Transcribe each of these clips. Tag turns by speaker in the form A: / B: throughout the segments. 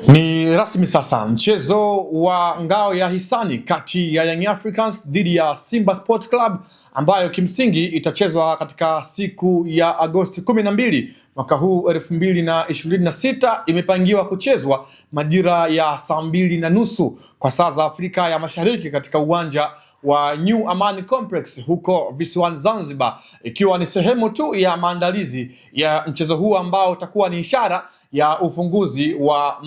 A: Ni rasmi sasa, mchezo wa ngao ya hisani kati ya Young Africans dhidi ya Simba Sport Club ambayo kimsingi itachezwa katika siku ya Agosti 12 mwaka huu 2026 imepangiwa kuchezwa majira ya saa 2:30 kwa saa za Afrika ya Mashariki katika uwanja wa New Amaan Complex huko visiwani Zanzibar, ikiwa ni sehemu tu ya maandalizi ya mchezo huu ambao utakuwa ni ishara ya ufunguzi wa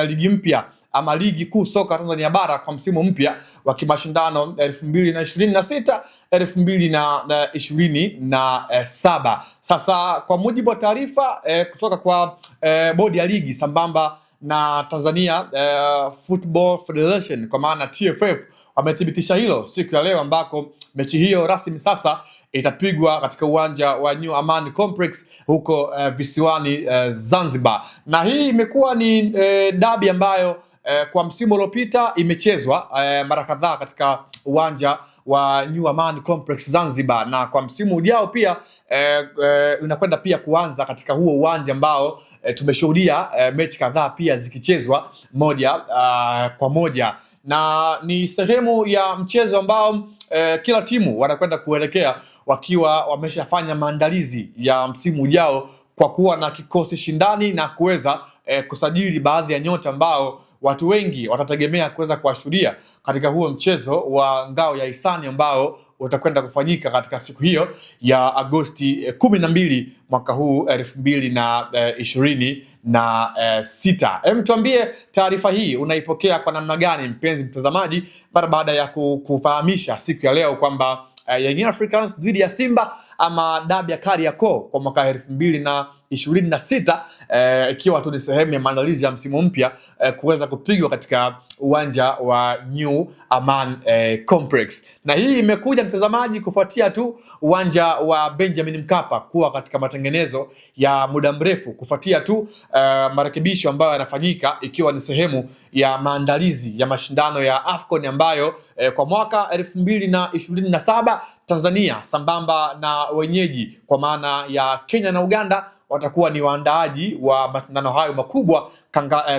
A: ligi mpya ama ligi kuu soka Tanzania bara kwa msimu mpya wa kimashindano 2026 2027. Sasa kwa mujibu wa taarifa kutoka kwa bodi ya ligi sambamba na Tanzania Football Federation kwa maana TFF wamethibitisha hilo siku ya leo, ambako mechi hiyo rasmi sasa itapigwa katika uwanja wa New Amaan Complex huko visiwani Zanzibar. Na hii imekuwa ni dabi ambayo kwa msimu uliopita imechezwa mara kadhaa katika uwanja wa New Amaan Complex Zanzibar, na kwa msimu ujao pia inakwenda pia kuanza katika huo uwanja ambao tumeshuhudia mechi kadhaa pia zikichezwa moja kwa moja, na ni sehemu ya mchezo ambao kila timu wanakwenda kuelekea wakiwa wameshafanya maandalizi ya msimu ujao kwa kuwa na kikosi shindani na kuweza kusajili baadhi ya nyota ambao watu wengi watategemea kuweza kuwashuhudia katika huo mchezo wa ngao ya hisani ambao utakwenda kufanyika katika siku hiyo ya Agosti 12 mwaka huu 2026. Hem, tuambie taarifa hii unaipokea kwa namna gani mpenzi mtazamaji, mara baada ya kufahamisha siku ya leo kwamba Young Africans dhidi ya Simba ama dabi ya Kariakoo kwa mwaka 2026 ikiwa tu ni sehemu ya maandalizi ya msimu mpya kuweza kupigwa katika uwanja wa New Amaan Complex. Na hii imekuja mtazamaji kufuatia tu uwanja wa Benjamin Mkapa kuwa katika matengenezo ya muda mrefu kufuatia tu marekebisho ambayo yanafanyika ikiwa ni sehemu ya maandalizi ya mashindano ya AFCON ambayo kwa mwaka 2027 Tanzania sambamba na wenyeji kwa maana ya Kenya na Uganda watakuwa ni waandaaji wa mashindano hayo makubwa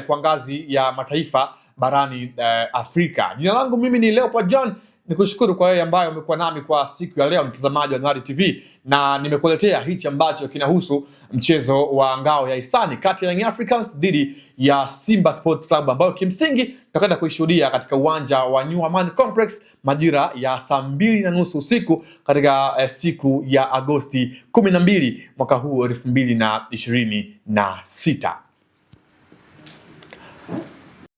A: kwa ngazi ya mataifa barani Afrika. Jina langu mimi ni Leopold John, nikushukuru kwa wewe ambaye umekuwa nami kwa siku ya leo mtazamaji wa Nurari TV, na nimekuletea hichi ambacho kinahusu mchezo wa ngao ya hisani kati ya Young Africans dhidi ya Simba Sport Club ambayo kimsingi tutakwenda kuishuhudia katika uwanja wa New Amaan Complex majira ya saa 2:30 usiku katika siku ya Agosti 12 mwaka huu 2026.